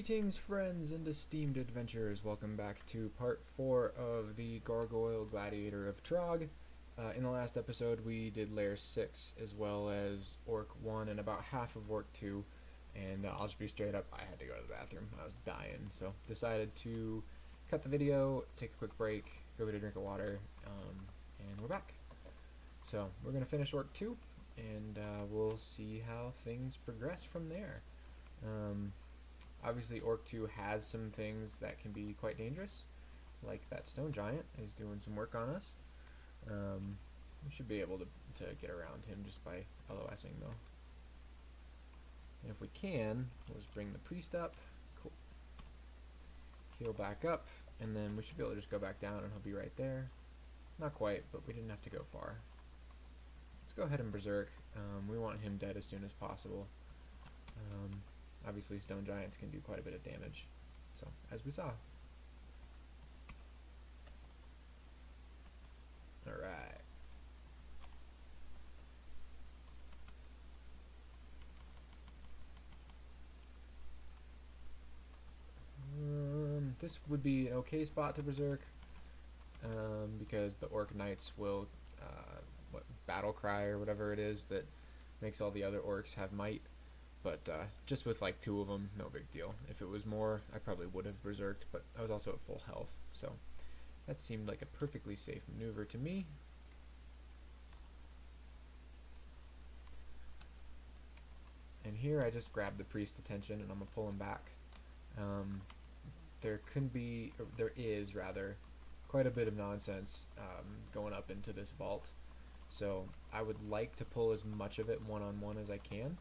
Greetings, friends and esteemed adventurers. Welcome back to part 4 of the Gargoyle, Gladiator of Trog. In the last episode, we did Layer 6 as well as Orc 1 and about half of Orc 2. And I'll just be straight up, I had to go to the bathroom. I was dying, so decided to cut the video, take a quick break, go get a drink of water, and we're back. So we're going to finish Orc 2, and we'll see how things progress from there. Obviously, Orc 2 has some things that can be quite dangerous, like that stone giant is doing some work on us. We should be able to get around him just by LOSing, though. And if we can, we'll just bring the priest up. Cool. Heal back up, and then we should be able to just go back down, and he'll be right there. Not quite, but we didn't have to go far. Let's go ahead and berserk. We want him dead as soon as possible. Obviously, stone giants can do quite a bit of damage, so as we saw. Alright. This would be an okay spot to berserk, because the orc knights will, battle cry or whatever it is that makes all the other orcs have might. But just with like 2 of them, no big deal. If it was more, I probably would have berserked, but I was also at full health, so that seemed like a perfectly safe maneuver to me. And here I just grabbed the priest's attention, and I'm gonna pull him back. There is rather, quite a bit of nonsense going up into this vault, so I would like to pull as much of it one-on-one as I can.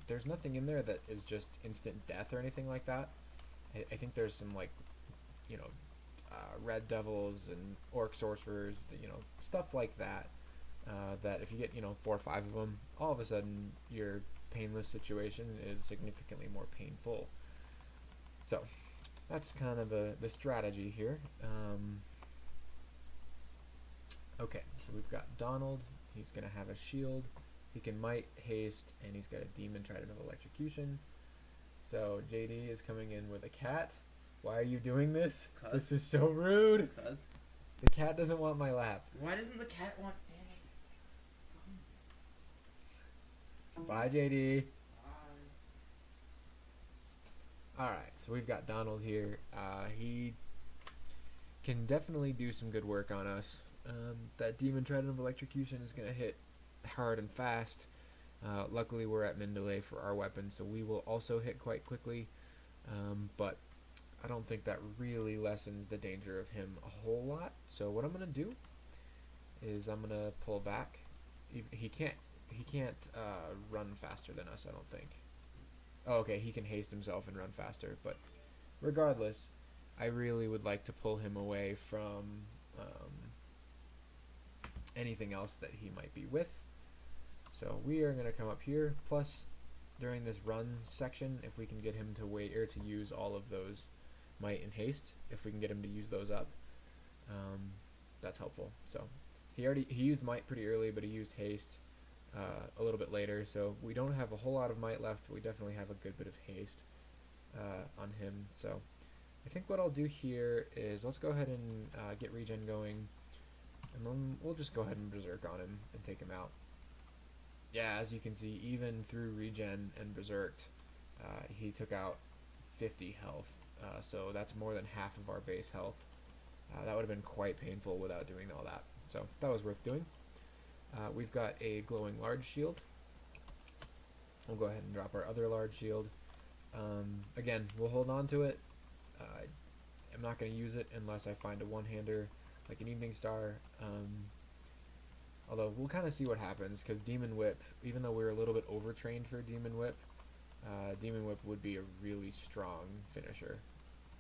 There's nothing in there that is just instant death or anything like that. I think there's some, like, red devils and orc sorcerers, stuff like that, that if you get, 4 or 5 of them, all of a sudden your painless situation is significantly more painful. So that's kind of the strategy here. Okay, so we've got Donald. He's going to have a shield. He can might, haste, and he's got a demon trident of electrocution. So JD is coming in with a cat. Why are you doing this? This is so rude. Cuz? The cat doesn't want my lap. Why doesn't the cat want? Damn it. Bye, JD. Bye. Alright, so we've got Donald here. He can definitely do some good work on us. That demon trident of electrocution is going to hit hard and fast. Luckily we're at min delay for our weapon, so we will also hit quite quickly, but I don't think that really lessens the danger of him a whole lot. So what I'm gonna do is I'm gonna pull back. He can't run faster than us, I don't think. Oh, okay, he can haste himself and run faster, but regardless, I really would like to pull him away from anything else that he might be with. So we are going to come up here, plus during this run section, if we can get him to wait or to use all of those might and haste, if we can get him to use those up, that's helpful. So he used might pretty early, but he used haste a little bit later, so we don't have a whole lot of might left, but we definitely have a good bit of haste on him. So I think what I'll do here is let's go ahead and get regen going, and then we'll just go ahead and berserk on him and take him out. Yeah, as you can see, even through regen and berserked, he took out 50 health, so that's more than half of our base health. That would have been quite painful without doing all that, so that was worth doing. We've got a glowing large shield. We'll go ahead and drop our other large shield. Again, we'll hold on to it. I'm not going to use it unless I find a one-hander like an Evening Star. Although we'll kind of see what happens, because Demon Whip, even though we're a little bit overtrained for Demon Whip would be a really strong finisher.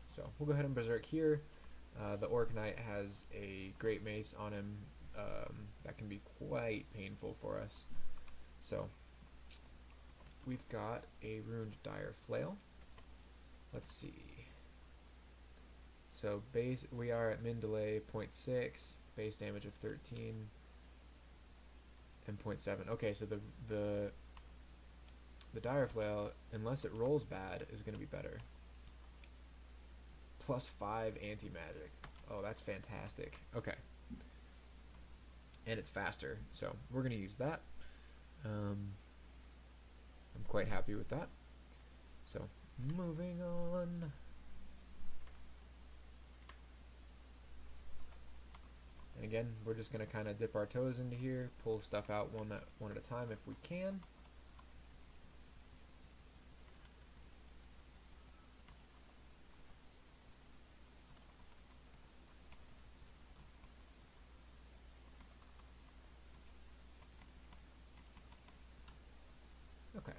So we'll go ahead and berserk here. The Orc Knight has a great mace on him that can be quite painful for us. So we've got a runed dire flail. Let's see. So base, we are at min delay 0.6, base damage of 13. And 0.7. Okay, so the The Dire Flail, unless it rolls bad, is going to be better. +5 anti-magic. Oh, that's fantastic. Okay. And it's faster, so we're going to use that. I'm quite happy with that. So, moving on. And again, we're just going to kind of dip our toes into here, pull stuff out one at a time if we can. Okay.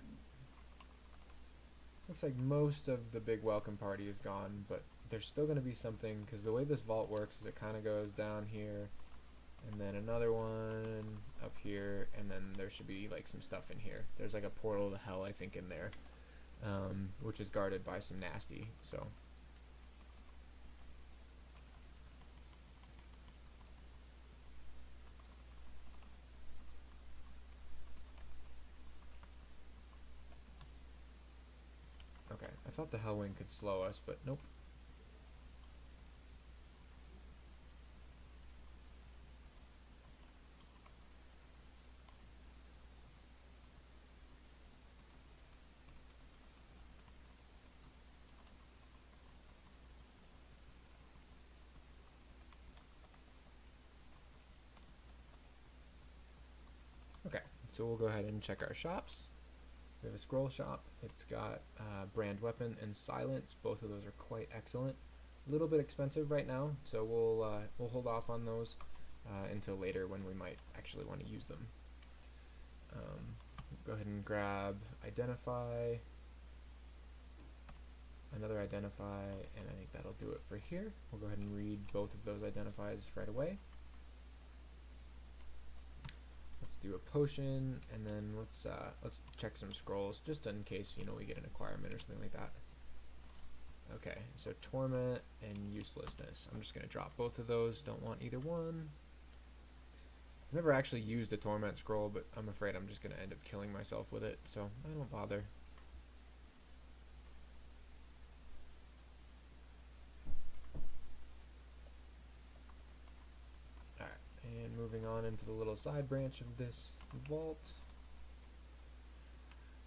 Looks like most of the big welcome party is gone, but there's still going to be something, because the way this vault works is it kind of goes down here, and then another one up here, and then there should be like some stuff in here. There's like a portal to hell, I think, in there, which is guarded by some nasty, so. Okay, I thought the Hellwing could slow us, but nope. Okay, so we'll go ahead and check our shops. We have a scroll shop. It's got brand weapon and silence. Both of those are quite excellent. A little bit expensive right now, so we'll hold off on those until later when we might actually want to use them. Go ahead and grab identify, another identify, and I think that'll do it for here. We'll go ahead and read both of those identifies right away. Let's do a potion, and then let's check some scrolls just in case we get an acquirement or something like that. Okay, so torment and uselessness. I'm just gonna drop both of those. Don't want either one. I've never actually used a torment scroll, but I'm afraid I'm just gonna end up killing myself with it, so I don't bother. And moving on into the little side branch of this vault.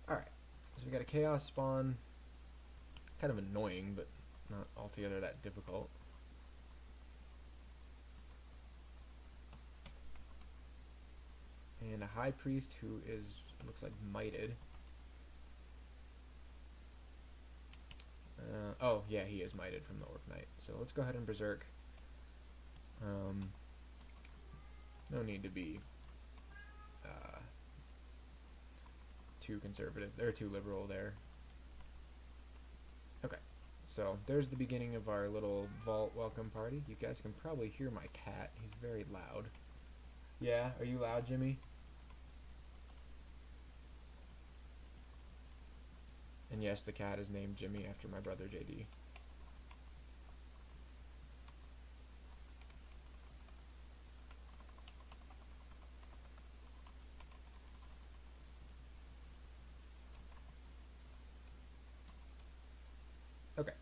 Alright, so we got a chaos spawn. Kind of annoying, but not altogether that difficult. And a high priest who looks like mited. Oh yeah, he is mited from the Orc Knight. So let's go ahead and berserk. No need to be too conservative or too liberal there. Okay, so there's the beginning of our little vault welcome party. You guys can probably hear my cat. He's very loud. Yeah, are you loud, Jimmy? And yes, the cat is named Jimmy after my brother JD. Okay,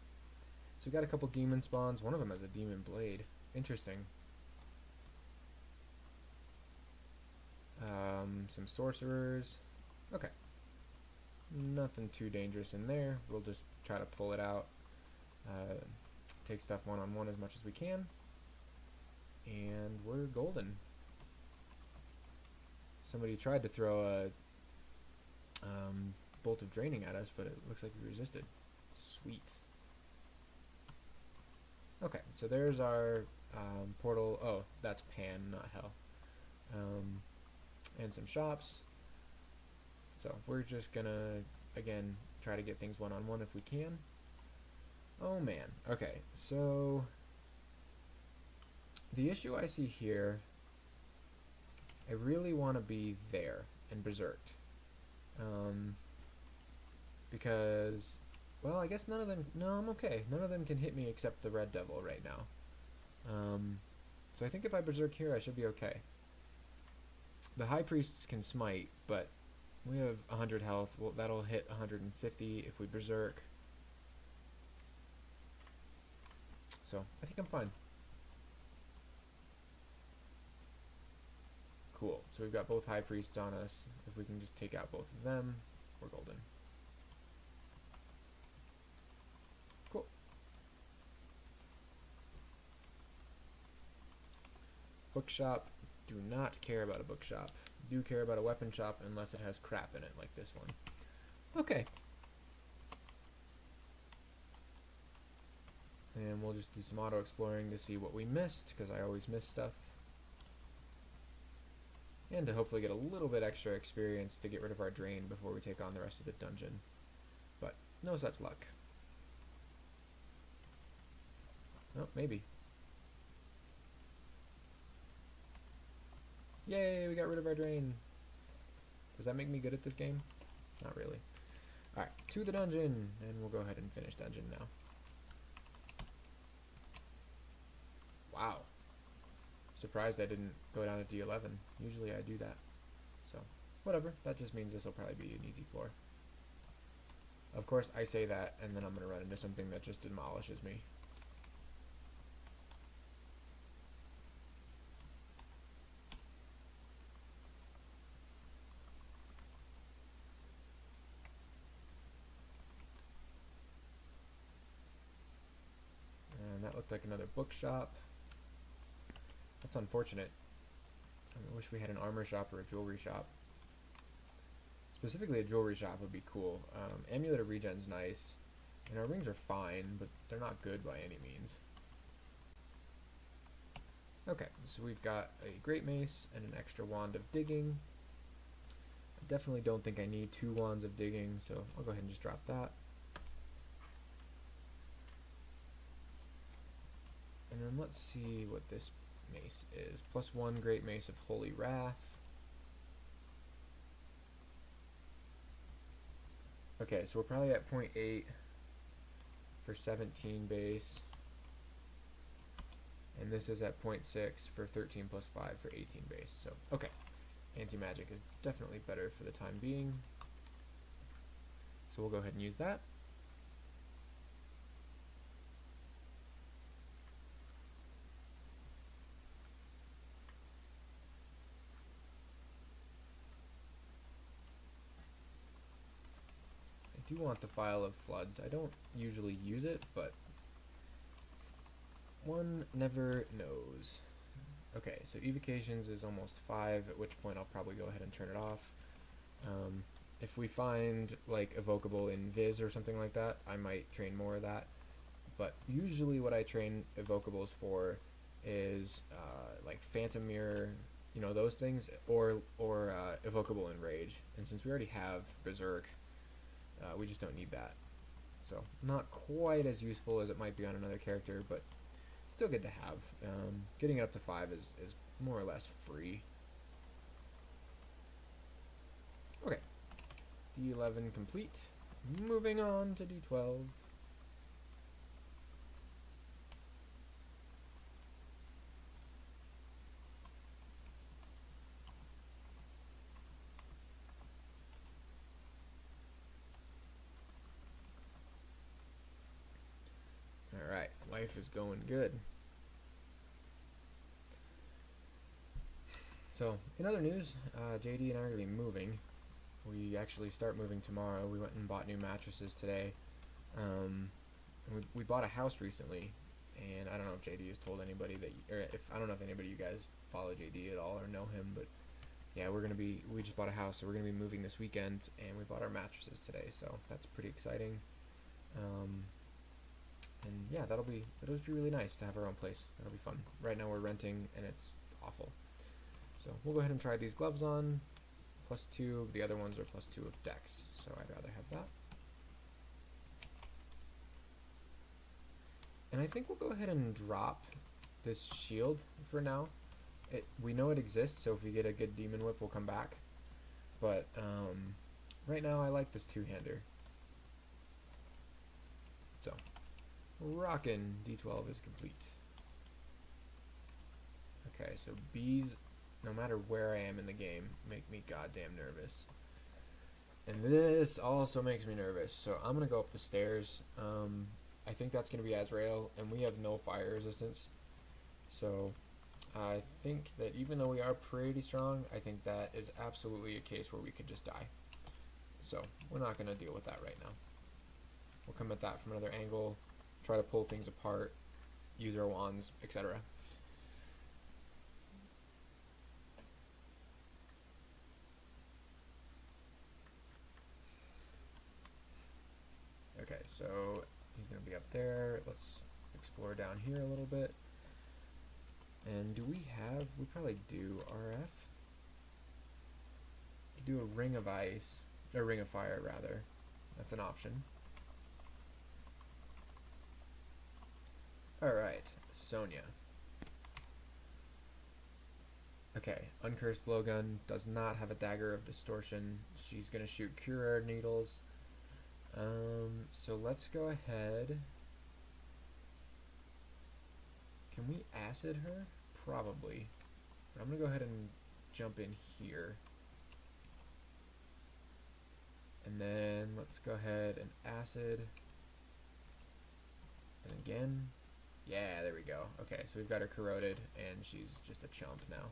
so we got a couple demon spawns. One of them has a demon blade. Interesting. Some sorcerers. Okay. Nothing too dangerous in there. We'll just try to pull it out. Take stuff one-on-one as much as we can. And we're golden. Somebody tried to throw a bolt of draining at us, but it looks like we resisted. Sweet. Okay, so there's our portal. Oh, that's Pan, not Hell. And some shops. So we're just gonna, again, try to get things one-on-one if we can. Oh man. Okay, so the issue I see here, I really want to be there and berserked. Because, well, I guess none of them, no, I'm okay. None of them can hit me except the Red Devil right now. So I think if I berserk here, I should be okay. The High Priests can smite, but We have 100 health. Well, that'll hit 150 if we berserk. So, I think I'm fine. Cool. So we've got both high priests on us. If we can just take out both of them, we're golden. Cool. Bookshop. Do not care about a bookshop. Do care about a weapon shop unless it has crap in it, like this one. Okay. And we'll just do some auto exploring to see what we missed, because I always miss stuff. And to hopefully get a little bit extra experience to get rid of our drain before we take on the rest of the dungeon. But no such luck. Oh, maybe. Yay, we got rid of our drain. Does that make me good at this game? Not really. Alright, to the dungeon, and we'll go ahead and finish dungeon now. Wow. Surprised I didn't go down to D11. Usually I do that. So, whatever. That just means this will probably be an easy floor. Of course, I say that, and then I'm going to run into something that just demolishes me. And that looked like another bookshop. That's unfortunate. I wish we had an armor shop or a jewelry shop. Specifically a jewelry shop would be cool. Amulet of Regen's nice. And our rings are fine, but they're not good by any means. Okay, so we've got a great mace and an extra wand of digging. I definitely don't think I need 2 wands of digging, so I'll go ahead and just drop that. And then let's see what this mace is. +1 great mace of Holy Wrath. Okay, so we're probably at 0.8 for 17 base. And this is at 0.6 for 13 + 5 for 18 base. So, okay. Anti-magic is definitely better for the time being. So we'll go ahead and use that. I do want the Phial of Floods. I don't usually use it, but one never knows. Okay, so evocations is almost 5, at which point I'll probably go ahead and turn it off. If we find like evocable in Viz or something like that, I might train more of that. But usually what I train evocables for is like Phantom Mirror, you know, those things, or evocable in Rage. And since we already have Berserk, we just don't need that. So not quite as useful as it might be on another character, but still good to have. Getting it up to 5 is more or less free. Okay, D11 complete. Moving on to D12. Alright, life is going good. So, in other news, JD and I are going to be moving. We actually start moving tomorrow. We went and bought new mattresses today. And we bought a house recently, and I don't know if JD has told anybody that, or if, I don't know if anybody of you guys follow JD at all or know him, but yeah, we just bought a house, so we're going to be moving this weekend, and we bought our mattresses today, so that's pretty exciting. And yeah, it'll just be really nice to have our own place. That'll be fun. Right now we're renting, and it's awful. So we'll go ahead and try these gloves on. +2, the other ones are +2 of dex, so I'd rather have that. And I think we'll go ahead and drop this shield for now. We know it exists, so if we get a good demon whip, we'll come back. But right now I like this 2-hander. So, rockin', D12 is complete. Okay, so bees, no matter where I am in the game, make me goddamn nervous. And this also makes me nervous. So I'm going to go up the stairs. I think that's going to be Azrael, and we have no fire resistance. So I think that even though we are pretty strong, I think that is absolutely a case where we could just die. So we're not going to deal with that right now. We'll come at that from another angle, try to pull things apart, use our wands, etc. Okay, so he's going to be up there. Let's explore down here a little bit. And do we have, we probably do RF. Do a ring of ice, or ring of fire rather. That's an option. Alright, Sonia. Okay, uncursed blowgun does not have a dagger of distortion. She's gonna shoot cure needles. So let's go ahead. Can we acid her? Probably. But I'm gonna go ahead and jump in here. And then let's go ahead and acid. And again. Yeah, there we go. Okay, so we've got her corroded, and she's just a chump now.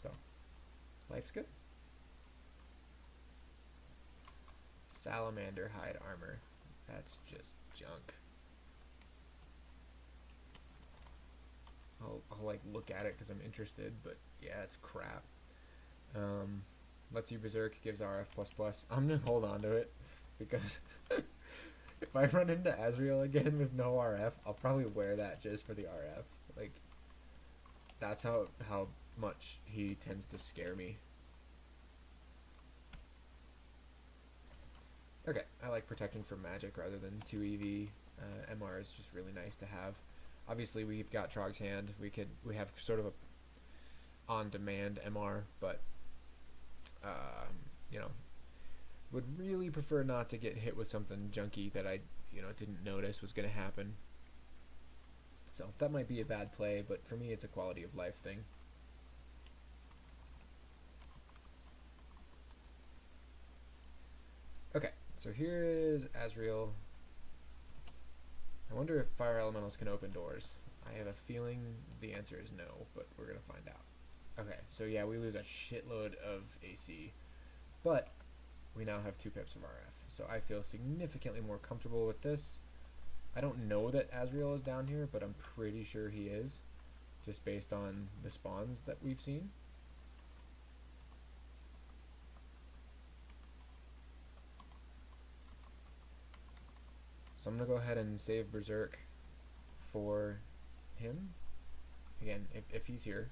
So, life's good. Salamander hide armor. That's just junk. I'll like look at it because I'm interested, but yeah, it's crap. Lets you berserk, gives RF++. I'm gonna hold on to it because if I run into Azrael again with no RF, I'll probably wear that just for the RF. Like, that's how much he tends to scare me. Okay, I like protecting from magic rather than 2 EV. MR is just really nice to have. Obviously, we've got Trog's Hand. We have sort of a on-demand MR, but you know, would really prefer not to get hit with something junky that I didn't notice was going to happen. So that might be a bad play, but for me, it's a quality of life thing. Okay, so here is Azrael. I wonder if fire elementals can open doors. I have a feeling the answer is no, but we're going to find out. Okay, so yeah, we lose a shitload of AC, but we now have 2 pips of RF, so I feel significantly more comfortable with this. I don't know that Azrael is down here, but I'm pretty sure he is, just based on the spawns that we've seen. So I'm going to go ahead and save Berserk for him. Again, if he's here.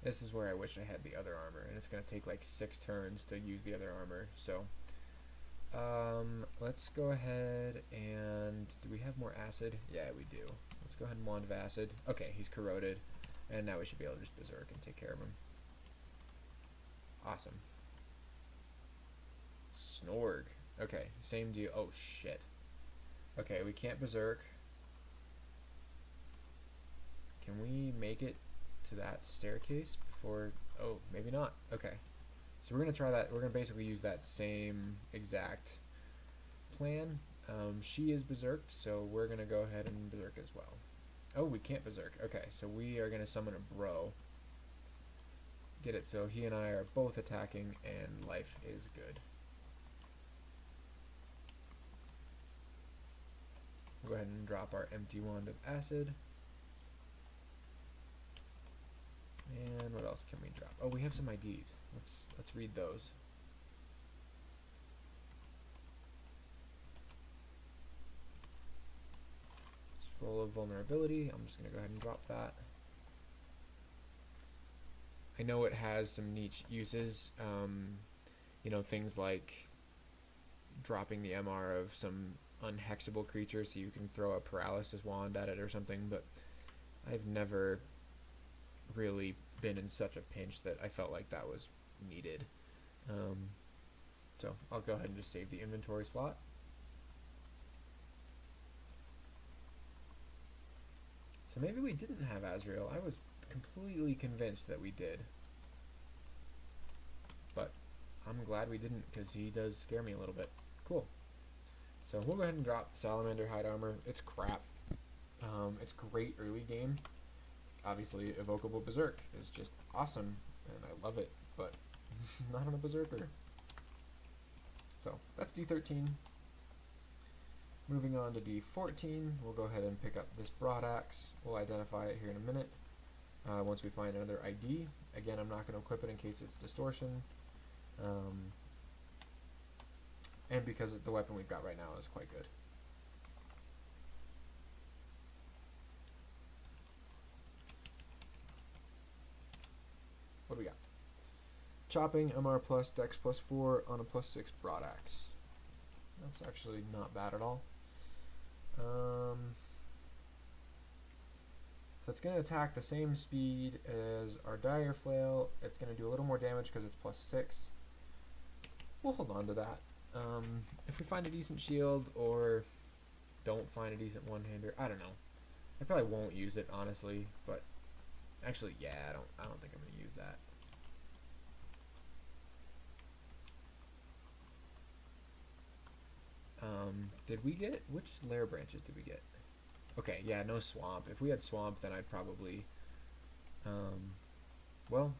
This is where I wish I had the other armor, and it's going to take like 6 turns to use the other armor, so let's go ahead and, do we have more acid? Yeah, we do. Let's go ahead and wand of acid. Okay, he's corroded, and now we should be able to just berserk and take care of him. Awesome. Snorg. Okay, same deal. Oh, shit. Okay, we can't berserk. Can we make it to that staircase before... Oh, maybe not. Okay. So we're going to try that. We're going to basically use that same exact plan. She is berserked, so we're going to go ahead and berserk as well. Oh, we can't berserk. Okay, so we are going to summon a bro. Get it, so he and I are both attacking, and life is good. We'll go ahead and drop our empty wand of acid. And what else can we drop? Oh, we have some IDs. Let's read those. Scroll of vulnerability. I'm just gonna go ahead and drop that. I know it has some niche uses. Things like dropping the MR of some unhexable creature so you can throw a paralysis wand at it or something, but I've never really been in such a pinch that I felt like that was needed. So I'll go ahead and just save the inventory slot. So maybe we didn't have Azrael. I was completely convinced that we did. But I'm glad we didn't, because he does scare me a little bit. Cool. So we'll go ahead and drop the Salamander Hide Armor. It's crap. It's great early game. Obviously, Evocable Berserk is just awesome, and I love it, but not on a Berserker. So that's D13. Moving on to D14, we'll go ahead and pick up this Broadaxe. We'll identify it here in a minute. Once we find another ID, again, I'm not going to equip it in case it's distortion. And because the weapon we've got right now is quite good. What do we got? Chopping, MR plus, Dex plus 4 on a plus 6 Broadaxe. That's actually not bad at all. So it's going to attack the same speed as our Dire Flail. It's going to do a little more damage because it's plus 6. We'll hold on to that. If we find a decent shield or don't find a decent one-hander, I don't know. I probably won't use it, honestly, but actually, yeah, I don't think I'm going to use that. Did we get, which lair branches did we get? Okay, yeah, no swamp. If we had swamp, then I'd probably, well,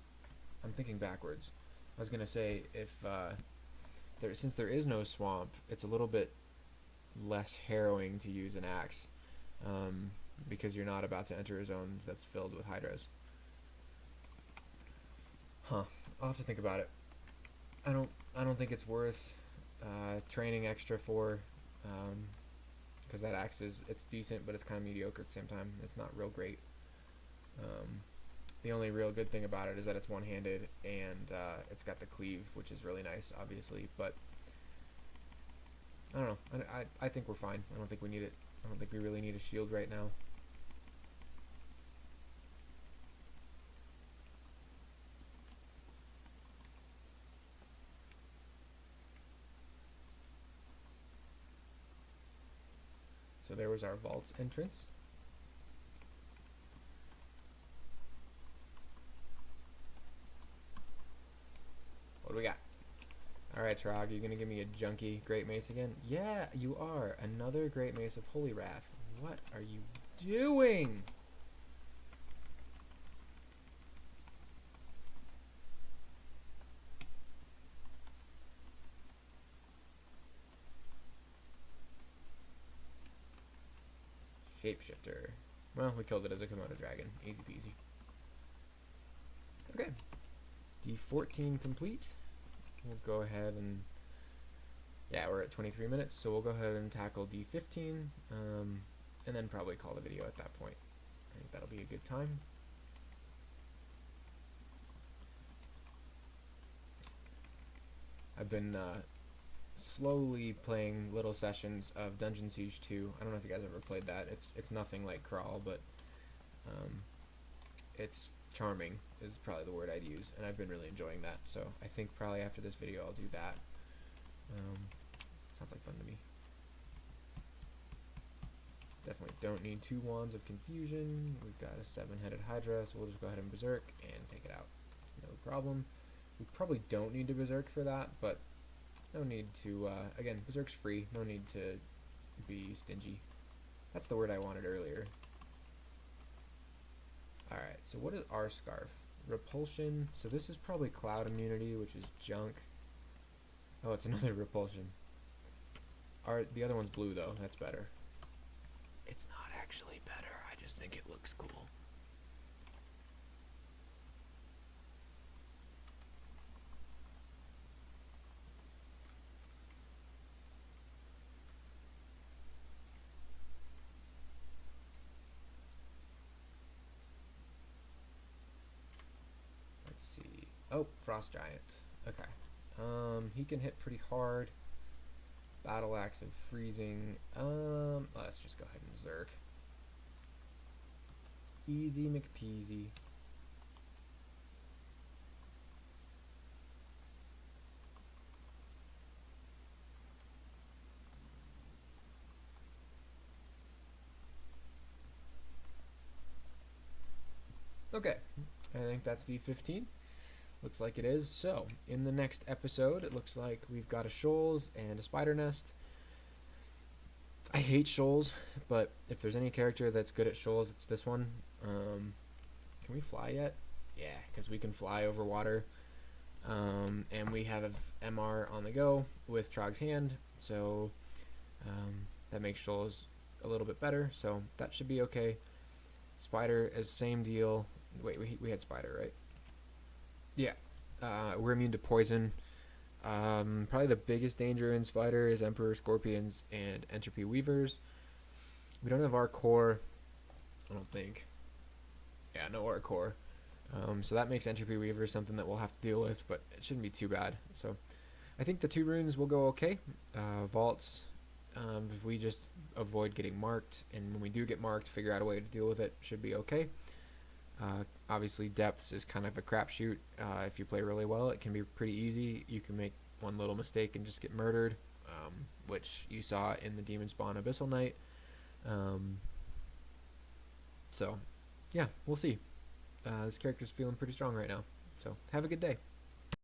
I'm thinking backwards. I was going to say, if, since there is no swamp, it's a little bit less harrowing to use an axe, because you're not about to enter a zone that's filled with hydras. Huh. I'll have to think about it. I don't think it's worth training extra for, because that axe it's decent, but it's kind of mediocre at the same time. It's not real great. The only real good thing about it is that it's one-handed, and it's got the cleave, which is really nice, obviously, but I don't know. I think we're fine. I don't think we need it. I don't think we really need a shield right now. So there was our vault's entrance. What do we got? Alright, Trog, you gonna give me a junky Great Mace again? Yeah, you are. Another Great Mace of Holy Wrath. What are you doing? Shapeshifter. Well, we killed it as a Komodo dragon. Easy peasy. Okay. D14 complete. We'll go ahead and... yeah, we're at 23 minutes, so we'll go ahead and tackle D15, and then probably call the video at that point. I think that'll be a good time. I've been slowly playing little sessions of Dungeon Siege 2. I don't know if you guys ever played that. It's nothing like Crawl, but it's charming is probably the word I'd use, and I've been really enjoying that. So I think probably after this video I'll do that. Sounds like fun to me. Definitely don't need 2 Wands of Confusion. We've got a 7-headed Hydra, so we'll just go ahead and Berserk and take it out. No problem. We probably don't need to Berserk for that, but no need to, again, Berserk's free. No need to be stingy. That's the word I wanted earlier. Alright, so what is our Scarf? Repulsion. So this is probably Cloud Immunity, which is junk. Oh, it's another Repulsion. The other one's blue, though. That's better. It's not actually better. I just think it looks cool. Let's see. Oh, Frost Giant. Okay. He can hit pretty hard. Battle Axe of Freezing. Let's just go ahead and Zerk. Easy McPeasy. Okay, I think that's D15. Looks like it is. So, in the next episode, it looks like we've got a shoals and a spider nest. I hate shoals, but if there's any character that's good at shoals, it's this one. Can we fly yet? Yeah, because we can fly over water. And we have MR on the go with Trog's Hand, so that makes shoals a little bit better, so that should be okay. Spider is same deal. Wait, we had Spider, right? Yeah. We're immune to poison. Probably the biggest danger in Spider is Emperor Scorpions and Entropy Weavers. We don't have our core, I don't think. Yeah, no our core. So that makes Entropy Weavers something that we'll have to deal with, but it shouldn't be too bad. So I think the 2 runes will go okay. Vaults, if we just avoid getting marked, and when we do get marked, figure out a way to deal with it, should be okay. Obviously, depths is kind of a crapshoot. If you play really well, it can be pretty easy. You can make one little mistake and just get murdered, which you saw in the Demon Spawn Abyssal Knight. So, yeah, we'll see. This character's feeling pretty strong right now. So, have a good day.